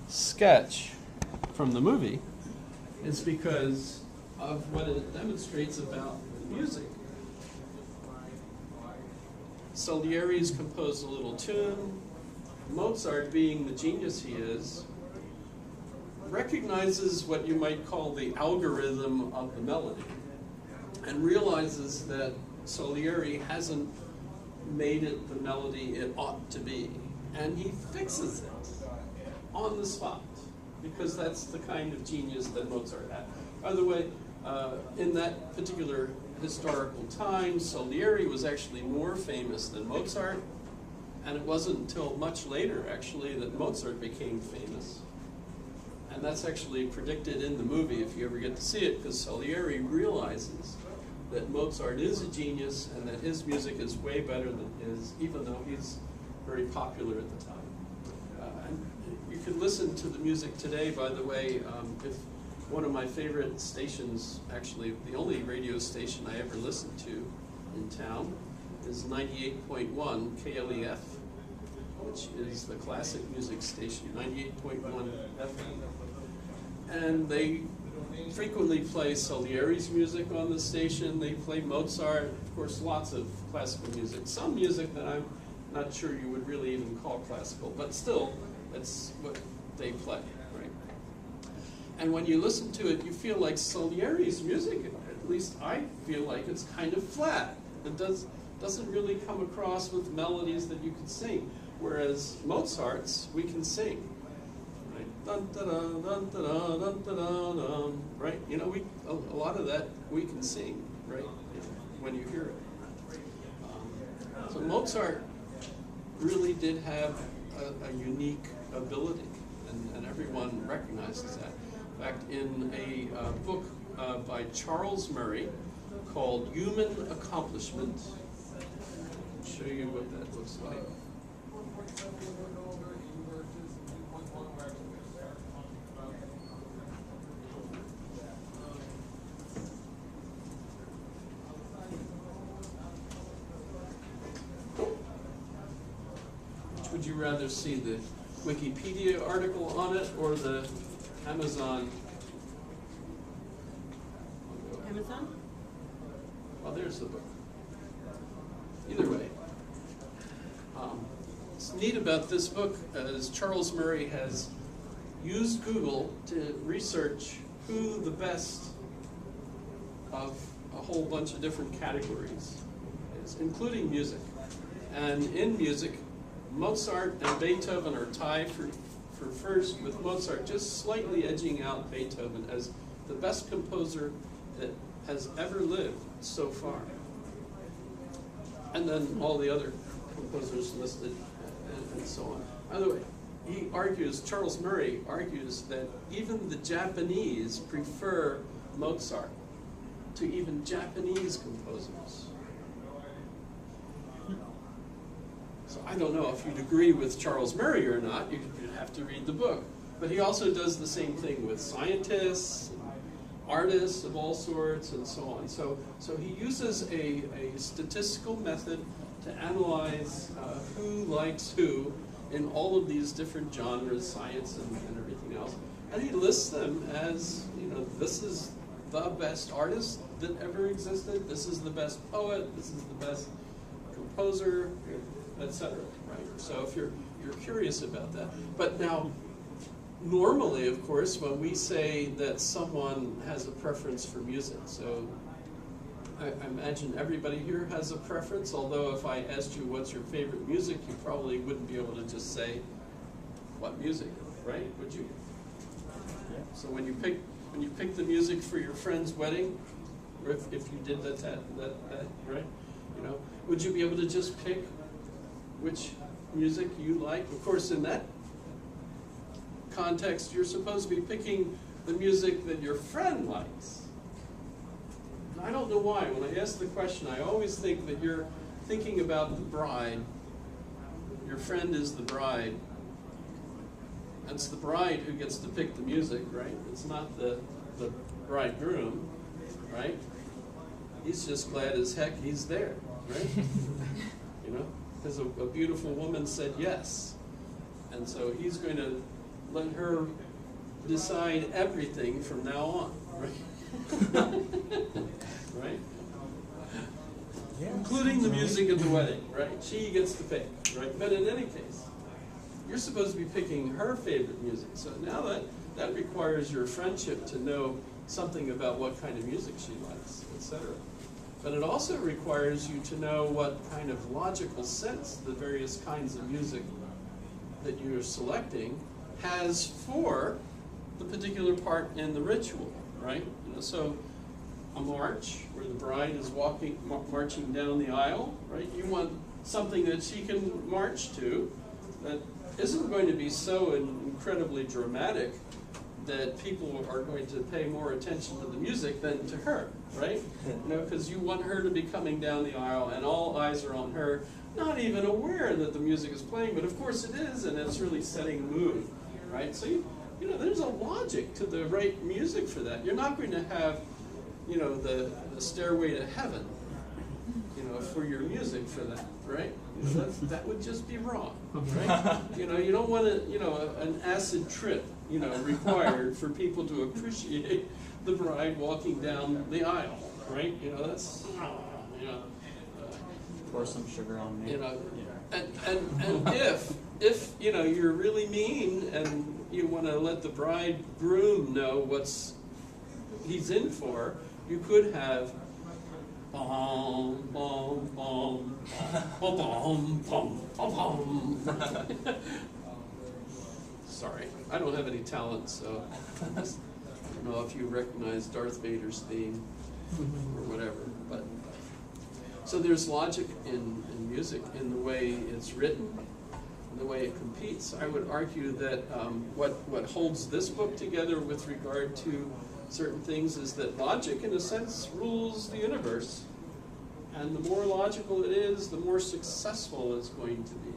sketch from the movie is because of what it demonstrates about music. Salieri's composed a little tune. Mozart, being the genius he is, recognizes what you might call the algorithm of the melody and realizes that Salieri hasn't made it the melody it ought to be. And he fixes it on the spot, because that's the kind of genius that Mozart had. By the way, in that particular historical time, Salieri was actually more famous than Mozart, and it wasn't until much later, actually, that Mozart became famous. And that's actually predicted in the movie, if you ever get to see it, because Salieri realizes that Mozart is a genius and that his music is way better than his, even though he's very popular at the time. And you can listen to the music today, by the way, if one of my favorite stations, actually the only radio station I ever listened to in town, is 98.1 KLEF, which is the classic music station, 98.1 FM. And they frequently play Salieri's music on the station. They play Mozart, of course, lots of classical music. Some music that I'm not sure you would really even call classical, but still, that's what they play, right? And when you listen to it, you feel like Salieri's music, at least I feel like it's kind of flat. It doesn't really come across with melodies that you can sing, whereas Mozart's, we can sing. Dun, da, da, dun, da, da, dun, da, da, dun, right? You know, a lot of that we can sing, right? When you hear it. So Mozart really did have a unique ability, and everyone recognizes that. In fact, in a book by Charles Murray called Human Accomplishment, I'll show you what that looks like. Would you rather see the Wikipedia article on it or the Amazon? Amazon? Well, there's the book. Either way. What's neat about this book is Charles Murray has used Google to research who the best of a whole bunch of different categories is, including music. And in music, Mozart and Beethoven are tied for first, with Mozart just slightly edging out Beethoven as the best composer that has ever lived so far. And then all the other composers listed and so on. By the way, he argues, Charles Murray argues that even the Japanese prefer Mozart to even Japanese composers. So I don't know if you'd agree with Charles Murray or not. You'd have to read the book. But he also does the same thing with scientists, and artists of all sorts, and so on. So he uses a statistical method to analyze who likes who in all of these different genres, science and everything else. And he lists them as, you know, this is the best artist that ever existed, this is the best poet, this is the best composer, etc. Right? So if you're curious about that. But now, normally, of course, when we say that someone has a preference for music, so I imagine everybody here has a preference, although if I asked you what's your favorite music, you probably wouldn't be able to just say what music, right? Would you? Yeah. So when you pick the music for your friend's wedding, or if you did that, right? You know, would you be able to just pick which music you like? Of course, in that context, you're supposed to be picking the music that your friend likes. And I don't know why. When I ask the question, I always think that you're thinking about the bride. Your friend is the bride. It's the bride who gets to pick the music, right? It's not the bridegroom, right? He's just glad as heck he's there, right? You know, because a beautiful woman said yes. And so he's going to let her decide everything from now on, right? Right? Yeah. Including the music at the wedding, right? She gets to pick, right? But in any case, you're supposed to be picking her favorite music. So now that requires your friendship to know something about what kind of music she likes, etc. But it also requires you to know what kind of logical sense the various kinds of music that you're selecting has for the particular part in the ritual, right? You know, so a march where the bride is marching down the aisle, right? You want something that she can march to that isn't going to be so incredibly dramatic that people are going to pay more attention to the music than to her, right? You know, because you want her to be coming down the aisle and all eyes are on her, not even aware that the music is playing, but of course it is, and it's really setting the mood, right? So you know, there's a logic to the right music for that. You're not going to have, you know, the Stairway to Heaven, you know, for your music for that, right? You know, that would just be wrong, right? You know, you don't want to, you know, an acid trip, you know, required for people to appreciate the bride walking down the aisle, right? You know, that's, you know. Pour some sugar on me. You know, and if you know, you're really mean and you want to let the bridegroom know what's he's in for, you could have bom bom bom bom bom bom bom. Sorry, I don't have any talent, so I don't know if you recognize Darth Vader's theme or whatever, but. So there's logic in music, in the way it's written, in the way it competes. I would argue that what holds this book together with regard to certain things is that logic, in a sense, rules the universe. And the more logical it is, the more successful it's going to be.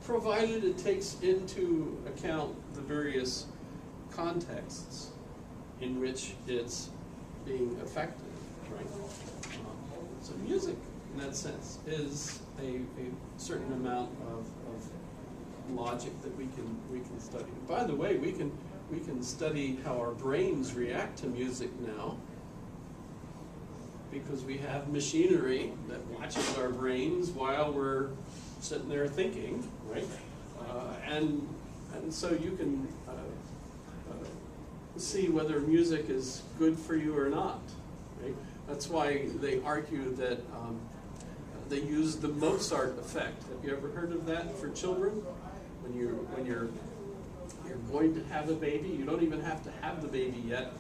Provided it takes into account the various contexts in which it's being affected, right? So music, in that sense, is a certain amount of logic that we can study. By the way, we can study how our brains react to music now, because we have machinery that watches our brains while we're sitting there thinking, right? And so you can see whether music is good for you or not, right? That's why they argue that they use the Mozart effect. Have you ever heard of that for children? When you're going to have a baby, you don't even have to have the baby yet,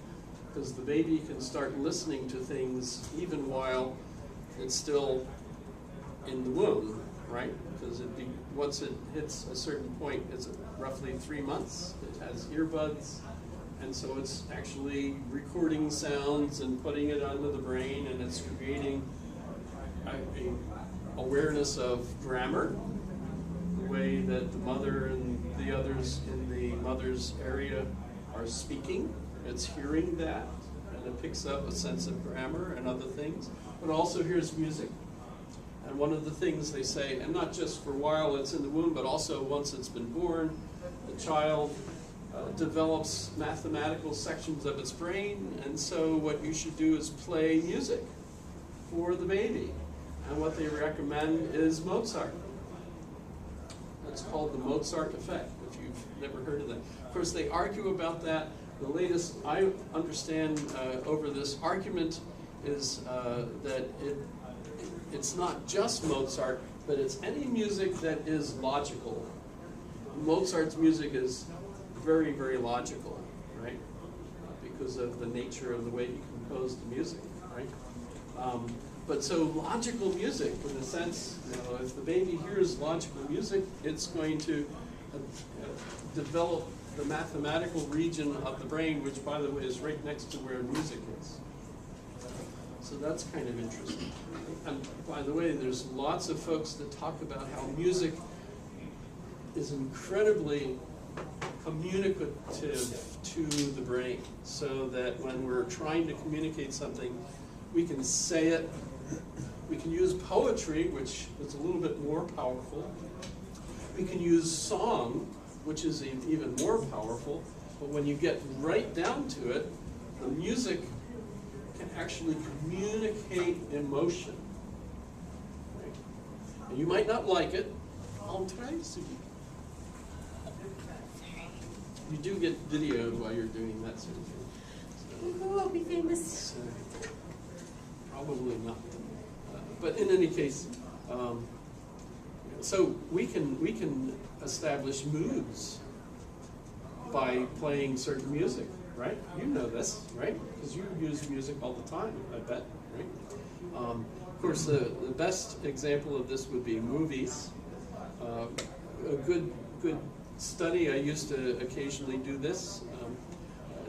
because the baby can start listening to things even while it's still in the womb, right? Because once it hits a certain point, it's roughly 3 months. It has earbuds. And so it's actually recording sounds and putting it onto the brain, and it's creating a awareness of grammar, the way that the mother and the others in the mother's area are speaking. It's hearing that, and it picks up a sense of grammar and other things, but also hears music. And one of the things they say, and not just for while it's in the womb, but also once it's been born, the child develops mathematical sections of its brain, and so what you should do is play music for the baby. And what they recommend is Mozart. That's called the Mozart effect, if you've never heard of that. Of course, they argue about that. The latest I understand over this argument is that it's not just Mozart, but it's any music that is logical. Mozart's music is very, very logical, right? Because of the nature of the way he composed the music, right? But so logical music, in a sense, you know, if the baby hears logical music, it's going to develop the mathematical region of the brain, which, by the way, is right next to where music is. So that's kind of interesting. And by the way, there's lots of folks that talk about how music is incredibly communicative to the brain, so that when we're trying to communicate something, we can say it. We can use poetry, which is a little bit more powerful. We can use song, which is even more powerful. But when you get right down to it, the music can actually communicate emotion. Right? And you might not like it. I'll try to. You do get videoed while you're doing that sort of thing. Oh, I'll be famous. So, probably not. But in any case, so we can establish moods by playing certain music, right? You know this, right? Because you use music all the time, I bet, right? Of course, the best example of this would be movies. A good study, I used to occasionally do this,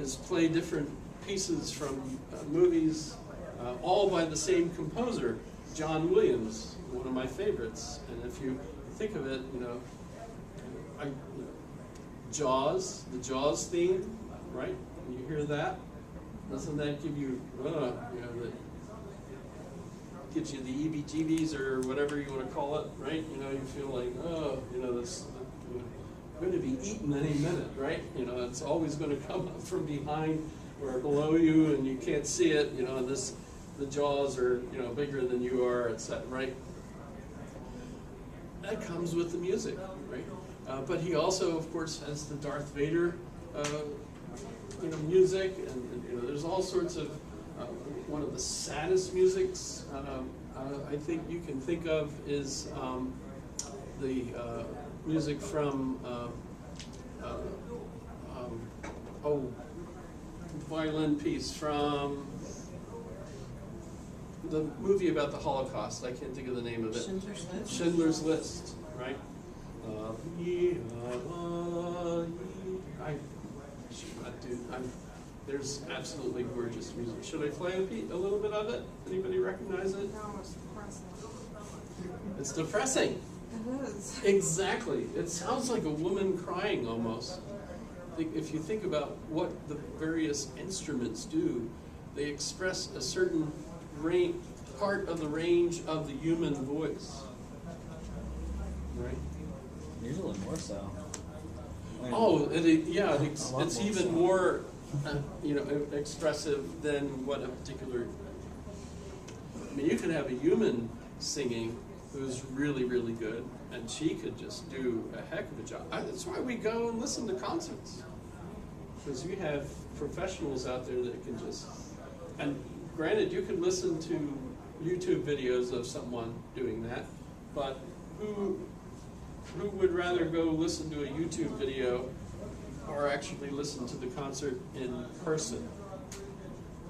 is play different pieces from movies, all by the same composer, John Williams, one of my favorites. And if you think of it, Jaws, the Jaws theme, right? When you hear that, doesn't that give you, that gives you the EBGBs or whatever you want to call it, right? You feel like, this, I'm going to be eaten any minute, right? It's always going to come up from behind or below you, and you can't see it. And the jaws are, bigger than you are, etc. Right? That comes with the music, right? But he also, of course, has the Darth Vader, music, and there's all sorts of. One of the saddest musics I think you can think of is the music from violin piece from the movie about the Holocaust. I can't think of the name of it. Schindler's List. Schindler's List, right? There's absolutely gorgeous music. Should I play a little bit of it? Anybody recognize it? No, it's depressing. It's depressing. It is. Exactly. It sounds like a woman crying almost. If you think about what the various instruments do, they express a certain part of the range of the human voice. Right? Usually more so. It's even more, expressive than what a particular. I mean, you can have a human singing who's really, really good, and she could just do a heck of a job. That's why we go and listen to concerts, because you have professionals out there that can just. And granted, you can listen to YouTube videos of someone doing that, but who would rather go listen to a YouTube video or actually listen to the concert in person?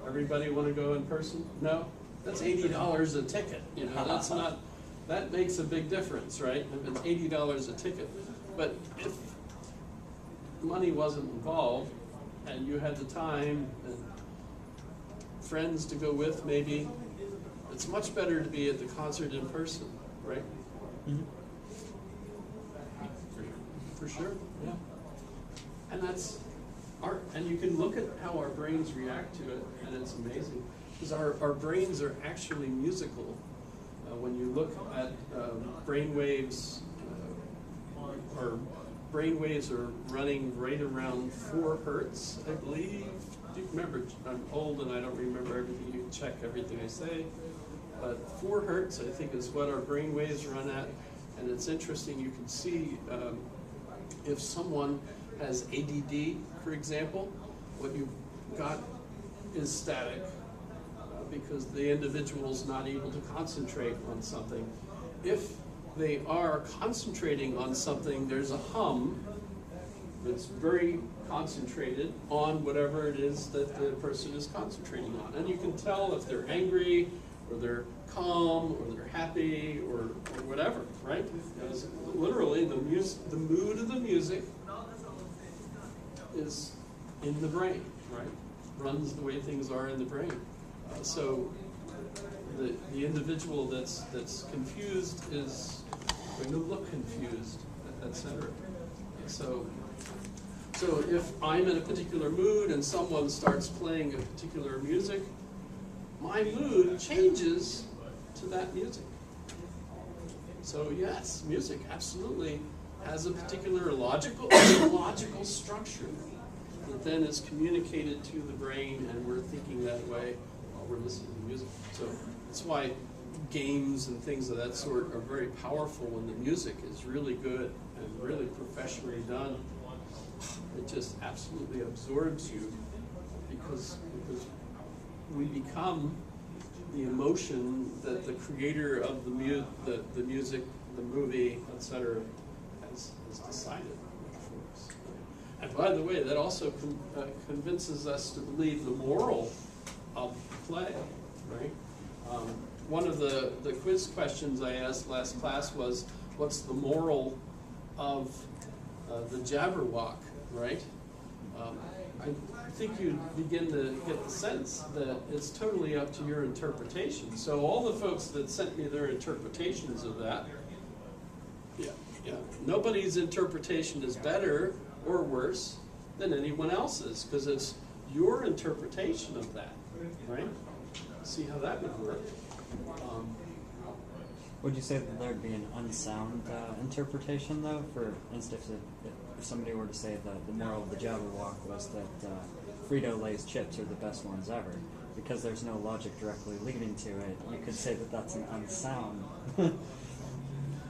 Everybody want to go in person? No? That's $80 a ticket. That's not, that makes a big difference, right? If it's $80 a ticket. But if money wasn't involved and you had the time and friends to go with maybe, it's much better to be at the concert in person, right? Mm-hmm. For sure, yeah. And that's art, and you can look at how our brains react to it, and it's amazing. Because our brains are actually musical. When you look at brain waves, our brain waves are running right around 4 hertz, I believe. Do you remember, I'm old and I don't remember everything. You can check everything I say. But 4 hertz, I think, is what our brain waves run at. And it's interesting, you can see if someone has ADD, for example, what you've got is static because the individual's not able to concentrate on something. If they are concentrating on something, there's a hum that's very concentrated on whatever it is that the person is concentrating on. And you can tell if they're angry, or they're calm, or they're happy, or whatever, right? Because literally the mood of the music is in the brain, right? Runs the way things are in the brain. So the individual that's confused is going to look confused, etc. So if I'm in a particular mood and someone starts playing a particular music, my mood changes to that music. So yes, music absolutely has a particular logical structure that then is communicated to the brain, and we're thinking that way while we're listening to music. So that's why games and things of that sort are very powerful when the music is really good and really professionally done. It just absolutely absorbs you because we become the emotion that the creator of the music, the movie, etc., has decided for us. And by the way, that also convinces us to believe the moral of play, right? One of the quiz questions I asked last class was, what's the moral of the Jabberwock, right? I think you begin to get the sense that it's totally up to your interpretation. So all the folks that sent me their interpretations of that, nobody's interpretation is better or worse than anyone else's, because it's your interpretation of that, right? See how that would work. Would you say that there'd be an unsound interpretation, though? For instance, if somebody were to say that the moral of the Jabberwock was that Frito-Lay's chips are the best ones ever, because there's no logic directly leading to it, you could say that that's an unsound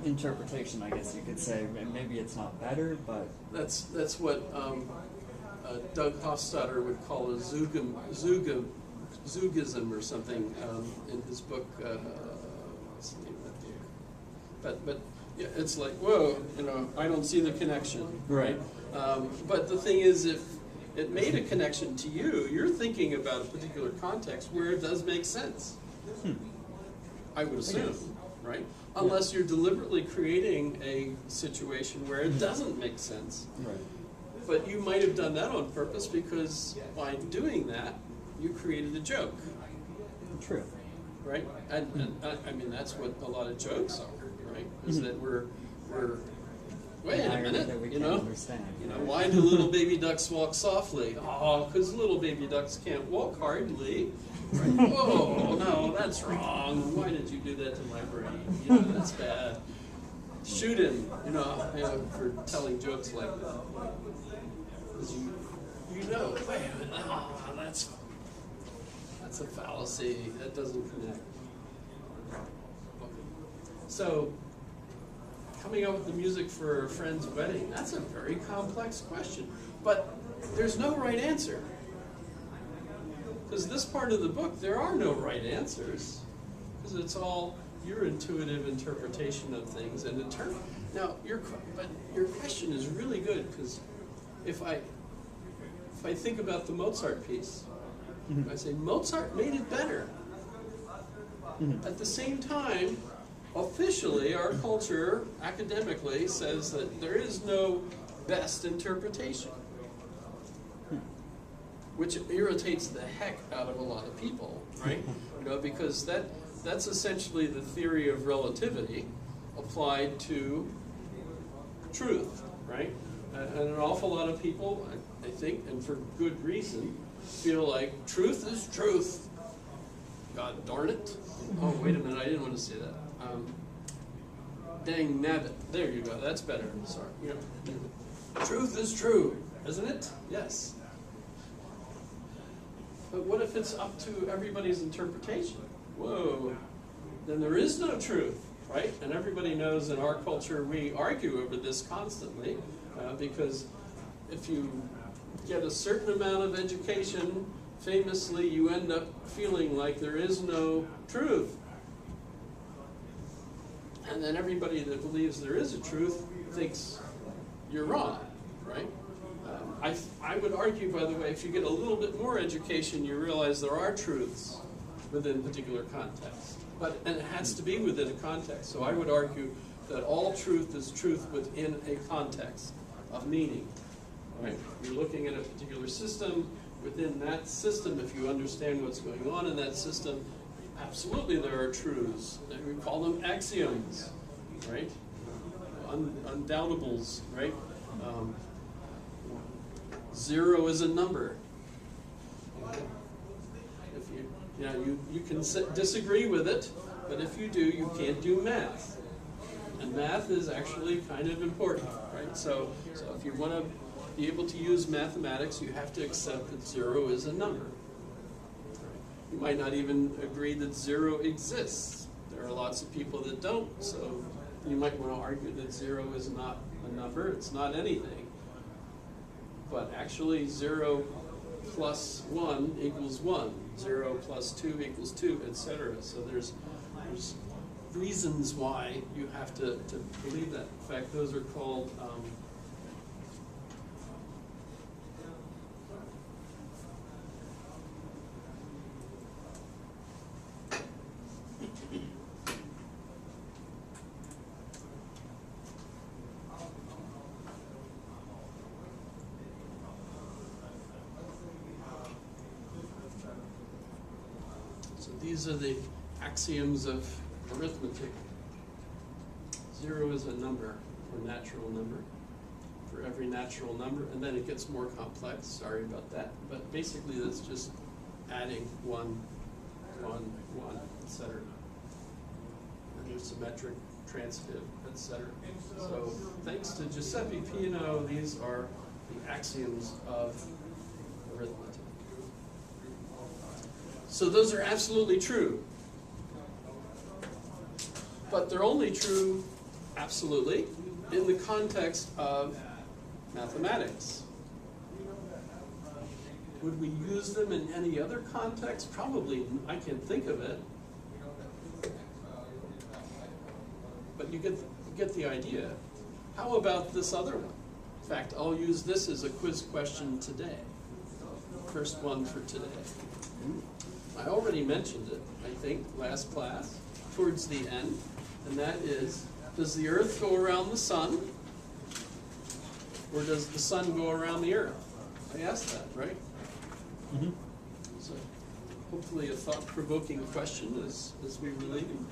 interpretation, I guess you could say. Maybe it's not better, but... That's what Doug Hofstadter would call a Zugism or something in his book, what's the name of that book? But yeah, it's like, whoa, I don't see the connection, right? But the thing is, if it made a connection to you, you're thinking about a particular context where it does make sense. I would assume, right? Unless you're deliberately creating a situation where it doesn't make sense. Right. But you might have done that on purpose, because by doing that, you created a joke. True. Right? And I mean, that's what a lot of jokes are, right? Is that we're wait a minute, Understand. Why do little baby ducks walk softly? Oh, because little baby ducks can't walk hardly. Right? Oh, no, that's wrong. Why did you do that to my brain? That's bad. Shoot him, for telling jokes like that. Because wait a minute, that's a fallacy. That doesn't connect. So, coming up with the music for a friend's wedding, that's a very complex question. But there's no right answer. Because this part of the book, there are no right answers. Because it's all your intuitive interpretation of things. And now, your question is really good, because if I think about the Mozart piece, I say Mozart made it better. At the same time, officially, our culture, academically, says that there is no best interpretation, which irritates the heck out of a lot of people, right? Because that's essentially the theory of relativity applied to truth, right? And an awful lot of people, I think, and for good reason, feel like truth is truth. God darn it. Oh, wait a minute, I didn't want to say that. Dang nabbit. There you go, that's better. Sorry. Truth is true, isn't it? Yes. But what if it's up to everybody's interpretation? Whoa, then there is no truth, right? And everybody knows in our culture we argue over this constantly, because if you get a certain amount of education, famously you end up feeling like there is no truth. And then everybody that believes there is a truth thinks you're wrong, right? I would argue, by the way, if you get a little bit more education, you realize there are truths within particular contexts. And it has to be within a context. So I would argue that all truth is truth within a context of meaning. Right? You're looking at a particular system. Within that system, if you understand what's going on in that system, absolutely there are truths. And we call them axioms, right? Undoubtables, right? Zero is a number. If you can disagree with it, but if you do, you can't do math. And And math is actually kind of important, right? So if you want to be able to use mathematics, you have to accept that 0 is a number. You might not even agree that 0 exists. There are lots of people that don't, so you might want to argue that 0 is not a number, it's not anything. But actually 0 plus 1 equals 1, 0 plus 2 equals 2, etc. So there's reasons why you have to believe that. In fact, those are called so these are the axioms of arithmetic. 0 is a number, or natural number, for every natural number, and then it gets more complex, sorry about that, but basically that's just adding 1, 1, 1, etc. And there's symmetric, transitive, etc. So thanks to Giuseppe Peano, these are the axioms of arithmetic. So those are absolutely true. But they're only true, absolutely, in the context of mathematics. Would we use them in any other context? Probably, I can't think of it. But you get the idea. How about this other one? In fact, I'll use this as a quiz question today. First one for today. I already mentioned it, I think, last class, towards the end. And that is, does the Earth go around the sun, or does the sun go around the Earth? I asked that, right? Mm-hmm. So hopefully a thought-provoking question as we were leaving.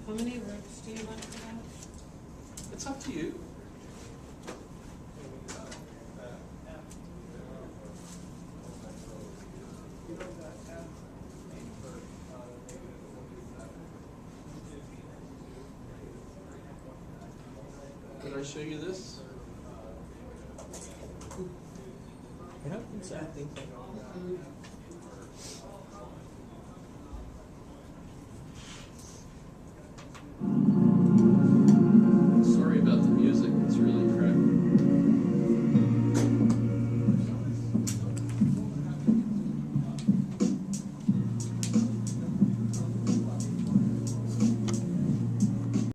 How many roots do you want for that? It's up to you. Did I show you this? I don't think so. I think so.